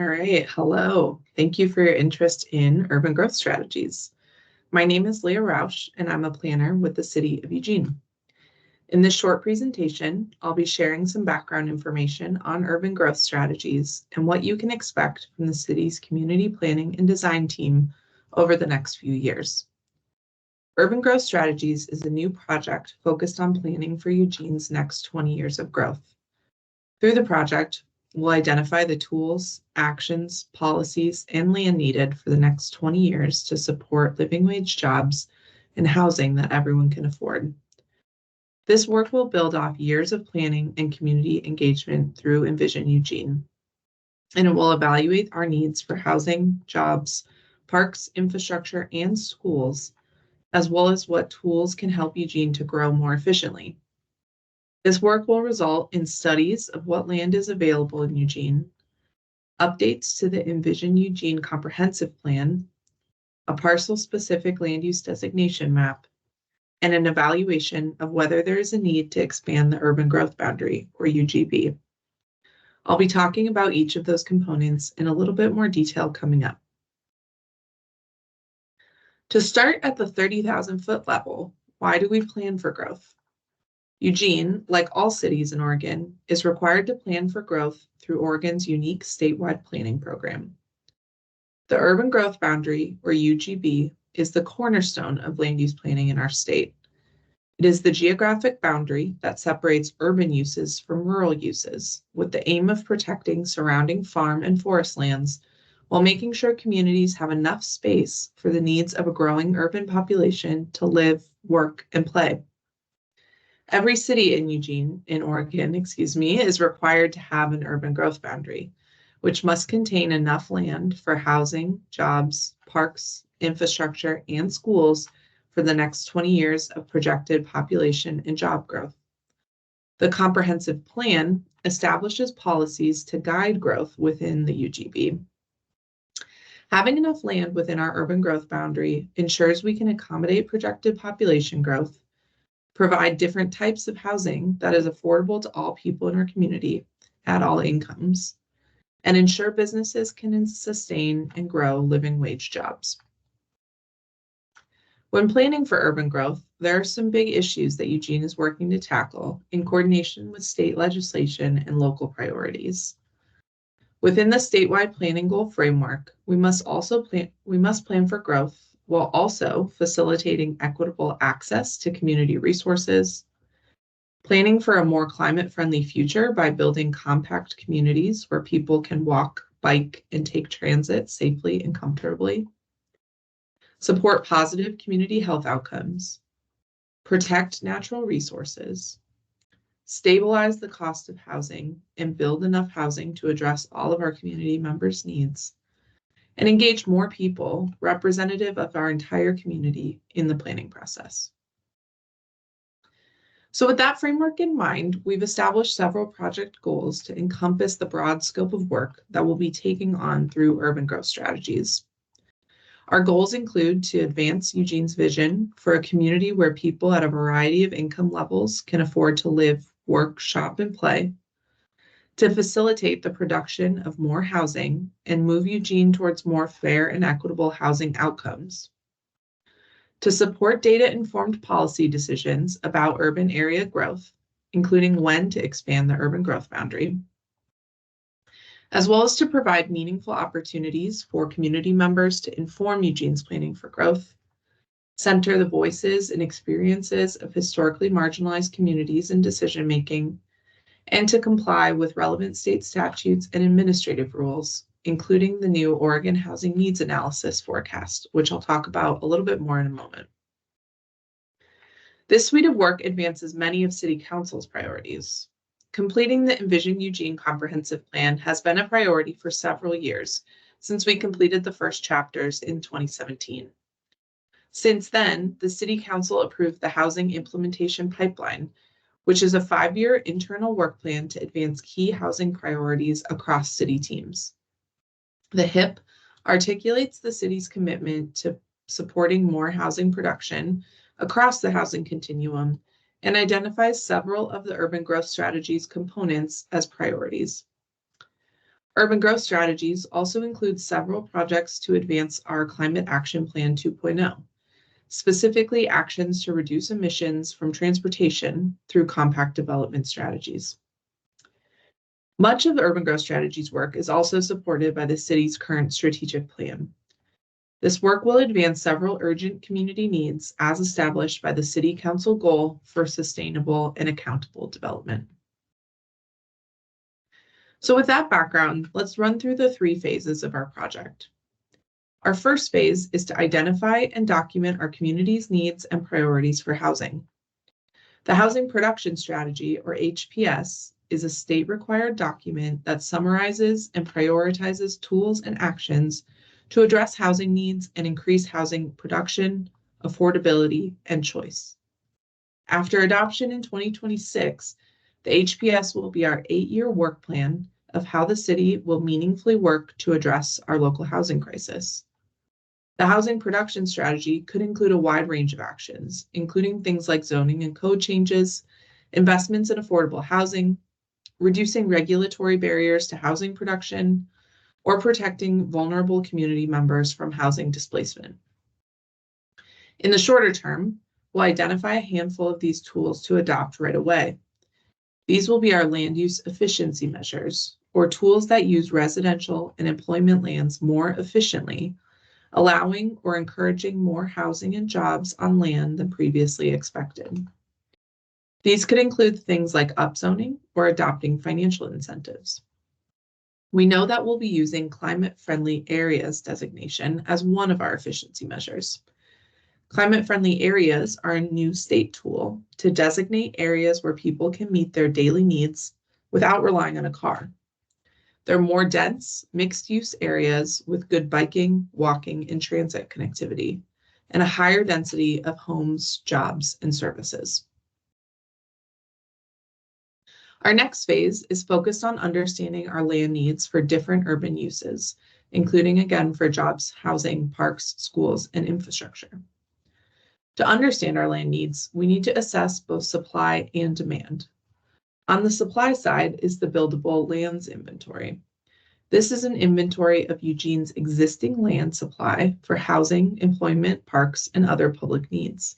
All right, hello. Thank you for your interest in urban growth strategies. My name is Leah Rausch, and I'm a planner with the City of Eugene. In this short presentation, I'll be sharing some background information on urban growth strategies and what you can expect from the city's community planning and design team over the next few years. Urban Growth Strategies is a new project focused on planning for Eugene's next 20 years of growth. Through the project, we'll identify the tools, actions, policies, and land needed for the next 20 years to support living wage jobs and housing that everyone can afford. This work will build off years of planning and community engagement through Envision Eugene, and it will evaluate our needs for housing, jobs, parks, infrastructure, and schools, as well as what tools can help Eugene to grow more efficiently. This work will result in studies of what land is available in Eugene, updates to the Envision Eugene Comprehensive Plan, a parcel-specific land use designation map, and an evaluation of whether there is a need to expand the urban growth boundary, or UGB. I'll be talking about each of those components in a little bit more detail coming up. To start at the 30,000-foot level, why do we plan for growth? Eugene, like all cities in Oregon, is required to plan for growth through Oregon's unique statewide planning program. The urban growth boundary, or UGB, is the cornerstone of land use planning in our state. It is the geographic boundary that separates urban uses from rural uses, with the aim of protecting surrounding farm and forest lands while making sure communities have enough space for the needs of a growing urban population to live, work, and play. Every city in Oregon, is required to have an urban growth boundary, which must contain enough land for housing, jobs, parks, infrastructure, and schools for the next 20 years of projected population and job growth. The comprehensive plan establishes policies to guide growth within the UGB. Having enough land within our urban growth boundary ensures we can accommodate projected population growth, provide different types of housing that is affordable to all people in our community at all incomes, and ensure businesses can sustain and grow living wage jobs. When planning for urban growth, there are some big issues that Eugene is working to tackle in coordination with state legislation and local priorities. Within the statewide planning goal framework, we must plan for growth while also facilitating equitable access to community resources, planning for a more climate-friendly future by building compact communities where people can walk, bike, and take transit safely and comfortably, support positive community health outcomes, protect natural resources, stabilize the cost of housing, and build enough housing to address all of our community members' needs, and engage more people representative of our entire community in the planning process. So with that framework in mind, we've established several project goals to encompass the broad scope of work that we'll be taking on through urban growth strategies. Our goals include to advance Eugene's vision for a community where people at a variety of income levels can afford to live, work, shop, and play, to facilitate the production of more housing and move Eugene towards more fair and equitable housing outcomes, to support data-informed policy decisions about urban area growth, including when to expand the urban growth boundary, as well as to provide meaningful opportunities for community members to inform Eugene's planning for growth, center the voices and experiences of historically marginalized communities in decision-making, and to comply with relevant state statutes and administrative rules, including the new Oregon Housing Needs Analysis forecast, which I'll talk about a little bit more in a moment. This suite of work advances many of City Council's priorities. Completing the Envision Eugene Comprehensive Plan has been a priority for several years since we completed the first chapters in 2017. Since then, the City Council approved the Housing Implementation Pipeline, which is a 5-year internal work plan to advance key housing priorities across city teams. The HIP articulates the city's commitment to supporting more housing production across the housing continuum and identifies several of the urban growth strategy's components as priorities. Urban growth strategies also include several projects to advance our Climate Action Plan 2.0, specifically actions to reduce emissions from transportation through compact development strategies. Much of urban growth strategies work is also supported by the city's current strategic plan. This work will advance several urgent community needs as established by the City Council goal for sustainable and accountable development. So with that background, let's run through the 3 phases of our project. Our first phase is to identify and document our community's needs and priorities for housing. The Housing Production Strategy, or HPS, is a state-required document that summarizes and prioritizes tools and actions to address housing needs and increase housing production, affordability, and choice. After adoption in 2026, the HPS will be our 8-year work plan of how the city will meaningfully work to address our local housing crisis. The housing production strategy could include a wide range of actions, including things like zoning and code changes, investments in affordable housing, reducing regulatory barriers to housing production, or protecting vulnerable community members from housing displacement. In the shorter term, we'll identify a handful of these tools to adopt right away. These will be our land use efficiency measures, or tools that use residential and employment lands more efficiently, allowing or encouraging more housing and jobs on land than previously expected. These could include things like upzoning or adopting financial incentives. We know that we'll be using climate-friendly areas designation as one of our efficiency measures. Climate-friendly areas are a new state tool to designate areas where people can meet their daily needs without relying on a car. They're more dense, mixed-use areas with good biking, walking, and transit connectivity, and a higher density of homes, jobs, and services. Our next phase is focused on understanding our land needs for different urban uses, including, again, for jobs, housing, parks, schools, and infrastructure. To understand our land needs, we need to assess both supply and demand. On the supply side is the buildable lands inventory. This is an inventory of Eugene's existing land supply for housing, employment, parks, and other public needs.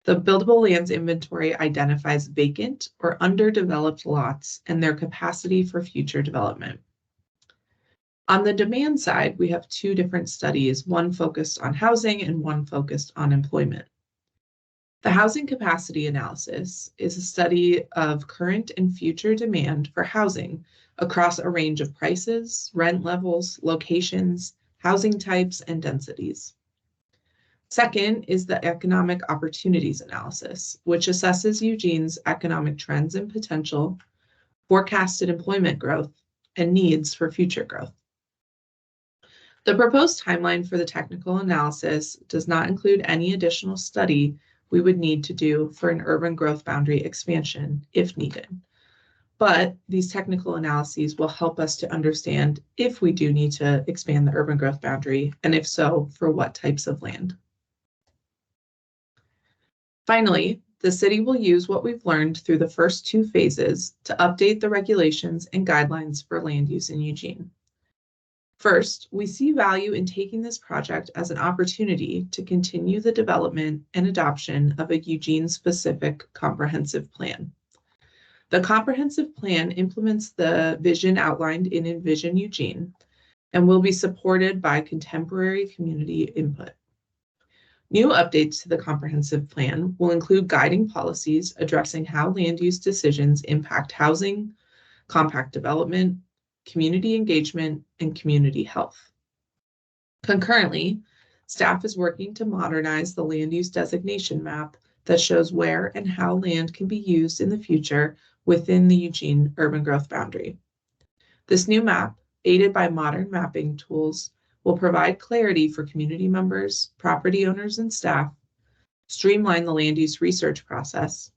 The buildable lands inventory identifies vacant or underdeveloped lots and their capacity for future development. On the demand side, we have 2 different studies, one focused on housing and one focused on employment. The housing capacity analysis is a study of current and future demand for housing across a range of prices, rent levels, locations, housing types, and densities. Second is the economic opportunities analysis, which assesses Eugene's economic trends and potential, forecasted employment growth, and needs for future growth. The proposed timeline for the technical analysis does not include any additional study we would need to do for an urban growth boundary expansion if needed. But these technical analyses will help us to understand if we do need to expand the urban growth boundary, and if so, for what types of land. Finally, the city will use what we've learned through the first 2 phases to update the regulations and guidelines for land use in Eugene. First, we see value in taking this project as an opportunity to continue the development and adoption of a Eugene-specific comprehensive plan. The comprehensive plan implements the vision outlined in Envision Eugene and will be supported by contemporary community input. New updates to the comprehensive plan will include guiding policies addressing how land use decisions impact housing, compact development, community engagement, and community health. Concurrently, staff is working to modernize the land use designation map that shows where and how land can be used in the future within the Eugene urban growth boundary. This new map, aided by modern mapping tools, will provide clarity for community members, property owners, and staff, streamline the land use research process,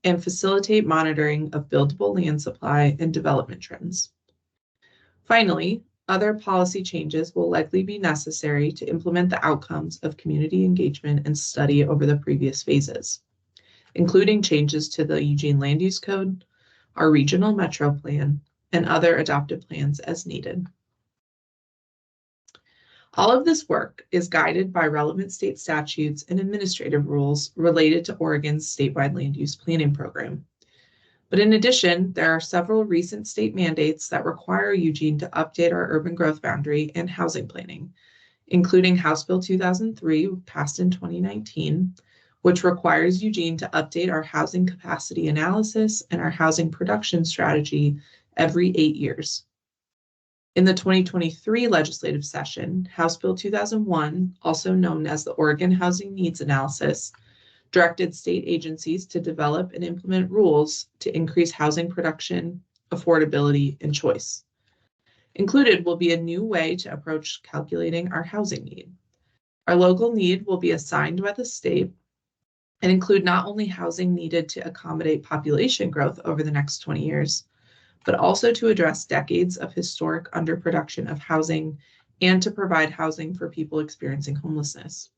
and facilitate monitoring of buildable land supply and development trends. Finally, other policy changes will likely be necessary to implement the outcomes of community engagement and study over the previous phases, including changes to the Eugene Land Use Code, our regional metro plan, and other adoptive plans as needed. All of this work is guided by relevant state statutes and administrative rules related to Oregon's statewide land use planning program. But in addition, there are several recent state mandates that require Eugene to update our urban growth boundary and housing planning, including House Bill 2003, passed in 2019, which requires Eugene to update our housing capacity analysis and our housing production strategy every 8 years. In the 2023 legislative session, House Bill 2001, also known as the Oregon Housing Needs Analysis, directed state agencies to develop and implement rules to increase housing production, affordability, and choice. Included will be a new way to approach calculating our housing need. Our local need will be assigned by the state and include not only housing needed to accommodate population growth over the next 20 years, but also to address decades of historic underproduction of housing and to provide housing for people experiencing homelessness.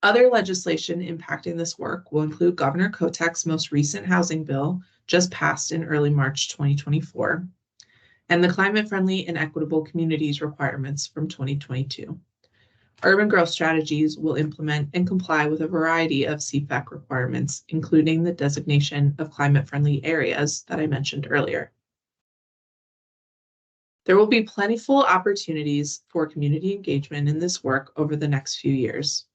Other legislation impacting this work will include Governor Kotek's most recent housing bill, just passed in early March 2024, and the climate-friendly and equitable communities requirements from 2022. Urban growth strategies will implement and comply with a variety of CFAC requirements, including the designation of climate-friendly areas that I mentioned earlier. There will be plentiful opportunities for community engagement in this work over the next few years.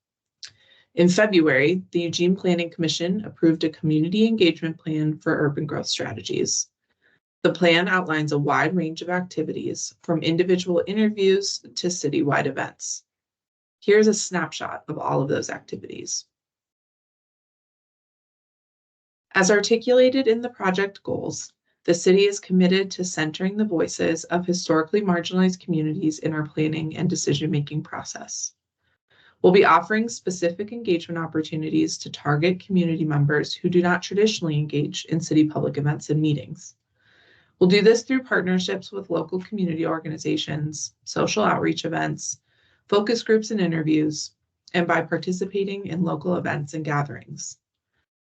In February, the Eugene Planning Commission approved a community engagement plan for urban growth strategies. The plan outlines a wide range of activities, from individual interviews to citywide events. Here's a snapshot of all of those activities. As articulated in the project goals, the city is committed to centering the voices of historically marginalized communities in our planning and decision-making process. We'll be offering specific engagement opportunities to target community members who do not traditionally engage in city public events and meetings. We'll do this through partnerships with local community organizations, social outreach events, focus groups and interviews, and by participating in local events and gatherings.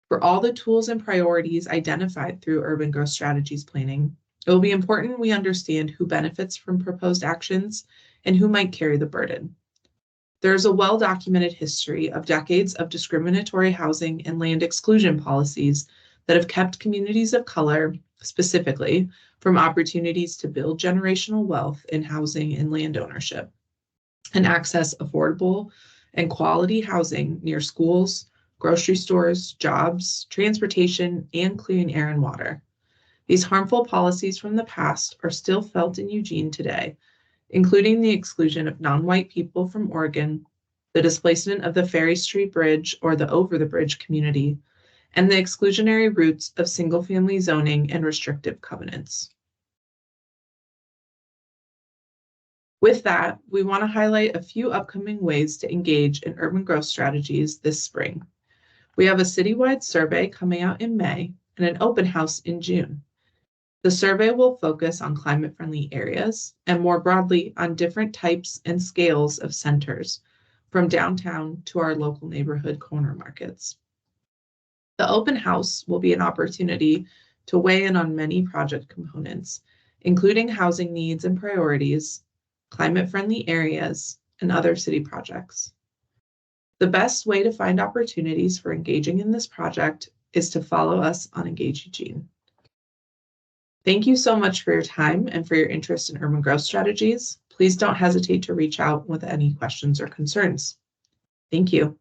For all the tools and priorities identified through urban growth strategies planning, it will be important we understand who benefits from proposed actions and who might carry the burden. There is a well-documented history of decades of discriminatory housing and land exclusion policies that have kept communities of color, specifically, from opportunities to build generational wealth in housing and land ownership, and access affordable and quality housing near schools, grocery stores, jobs, transportation, and clean air and water. These harmful policies from the past are still felt in Eugene today, including the exclusion of non-white people from Oregon, the displacement of the Ferry Street Bridge or the Over the Bridge community, and the exclusionary roots of single-family zoning and restrictive covenants. With that, we want to highlight a few upcoming ways to engage in urban growth strategies this spring. We have a citywide survey coming out in May and an open house in June. The survey will focus on climate-friendly areas and more broadly on different types and scales of centers, from downtown to our local neighborhood corner markets. The open house will be an opportunity to weigh in on many project components, including housing needs and priorities, climate-friendly areas, and other city projects. The best way to find opportunities for engaging in this project is to follow us on Engage Eugene. Thank you so much for your time and for your interest in urban growth strategies. Please don't hesitate to reach out with any questions or concerns. Thank you.